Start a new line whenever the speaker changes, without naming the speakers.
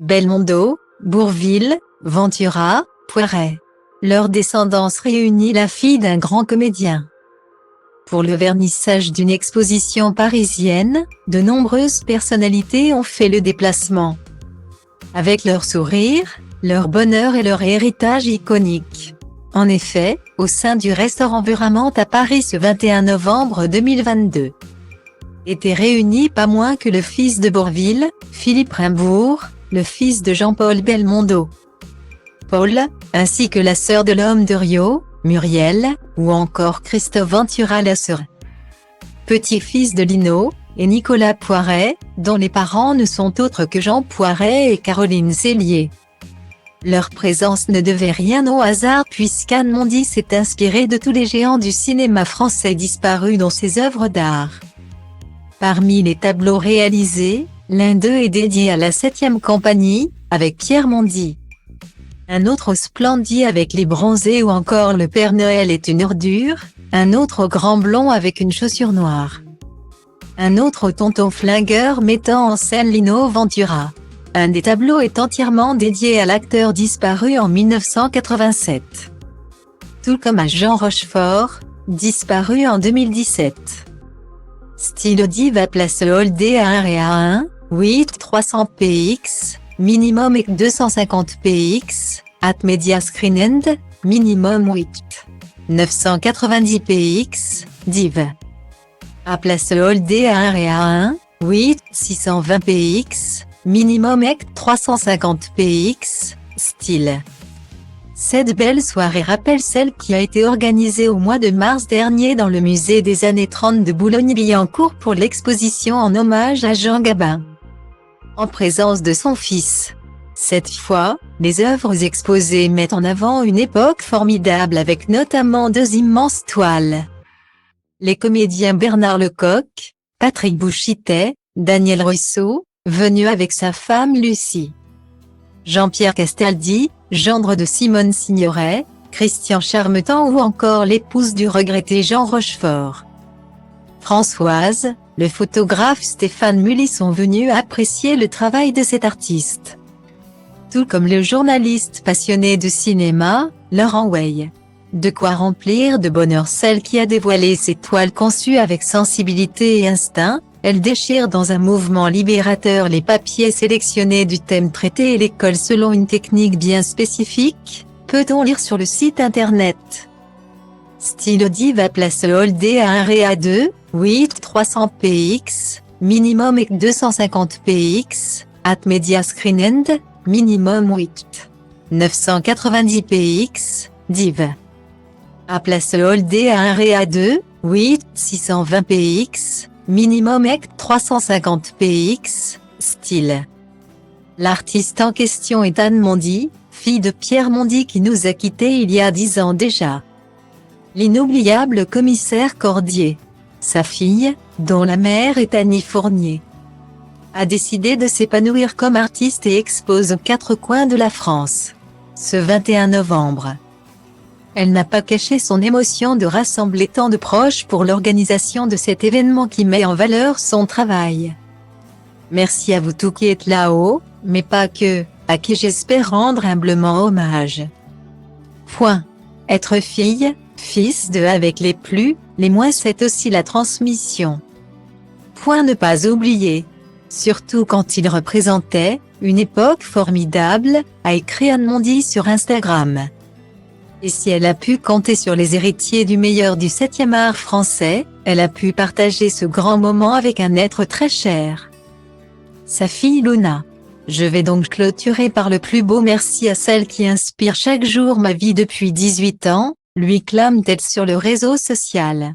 Belmondo, Bourvil, Ventura, Poiret. Leur descendance réunit la fille d'un grand comédien. Pour le vernissage d'une exposition parisienne, de nombreuses personnalités ont fait le déplacement. Avec leur sourire, leur bonheur et leur héritage iconique. En effet, au sein du restaurant Vuramante à Paris ce 21 novembre 2022, étaient réunis pas moins que le fils de Bourvil, Philippe Rimbourg, le fils de Jean-Paul Belmondo, Paul, ainsi que la sœur de l'homme de Rio, Muriel, ou encore Christophe Ventura la sœur, petit-fils de Lino, et Nicolas Poiret, dont les parents ne sont autres que Jean Poiret et Caroline Cellier. Leur présence ne devait rien au hasard puisqu'Anne Mondy s'est inspirée de tous les géants du cinéma français disparus dans ses œuvres d'art. Parmi les tableaux réalisés, l'un d'eux est dédié à la 7e compagnie, avec Pierre Mondy. Un autre au Splendid avec les Bronzés ou encore Le Père Noël est une ordure, un autre au Grand Blond avec une chaussure noire. Un autre au Tonton Flingueur mettant en scène Lino Ventura. Un des tableaux est entièrement dédié à l'acteur disparu en 1987. Tout comme à Jean Rochefort, disparu en 2017. Stylo Diva place Holdé à 1 et à 1, 8 300 px, minimum et 250 px, at Media Screen End, minimum 8. 990 px, div. À place Holdé à 1 et à 1, 8 620 px, minimum et 350 px, style. Cette belle soirée rappelle celle qui a été organisée au mois de mars dernier dans le musée des années 30 de Boulogne-Billancourt pour l'exposition en hommage à Jean Gabin, en présence de son fils. Cette fois, les œuvres exposées mettent en avant une époque formidable avec notamment 2 immenses toiles. Les comédiens Bernard Lecoq, Patrick Bouchitet, Daniel Russo, venu avec sa femme Lucie, Jean-Pierre Castaldi, gendre de Simone Signoret, Christian Charmetan ou encore l'épouse du regretté Jean Rochefort. Françoise, le photographe Stéphane Mully sont venus apprécier le travail de cet artiste. Tout comme le journaliste passionné de cinéma, Laurent Weil. De quoi remplir de bonheur celle qui a dévoilé ses toiles conçues avec sensibilité et instinct. Elle déchire dans un mouvement libérateur les papiers sélectionnés du thème traité et les colle selon une technique bien spécifique, peut-on lire sur le site internet. Stylo Diva place Holdé à 1 et à 2, 8 300 px, minimum et 250 px, at Media Screen End, minimum 8. 990 px, div. À place Holdé à 1 et à 2, 8 620 px, minimum et 350 px, style. L'artiste en question est Anne Mondy, fille de Pierre Mondy qui nous a quittés il y a 10 ans déjà. L'inoubliable commissaire Cordier, sa fille, dont la mère est Annie Fournier, a décidé de s'épanouir comme artiste et expose aux 4 coins de la France. Ce 21 novembre. Elle n'a pas caché son émotion de rassembler tant de proches pour l'organisation de cet événement qui met en valeur son travail. Merci à vous tous qui êtes là-haut, mais pas que, à qui j'espère rendre humblement hommage. Point. Être fille, fils de avec les plus, les moins c'est aussi la transmission. Point ne pas oublier. Surtout quand il représentait, une époque formidable, a écrit Anne Mondy sur Instagram. Et si elle a pu compter sur les héritiers du meilleur du 7e art français, elle a pu partager ce grand moment avec un être très cher. Sa fille Luna. Je vais donc clôturer par le plus beau merci à celle qui inspire chaque jour ma vie depuis 18 ans, lui clame-t-elle sur le réseau social.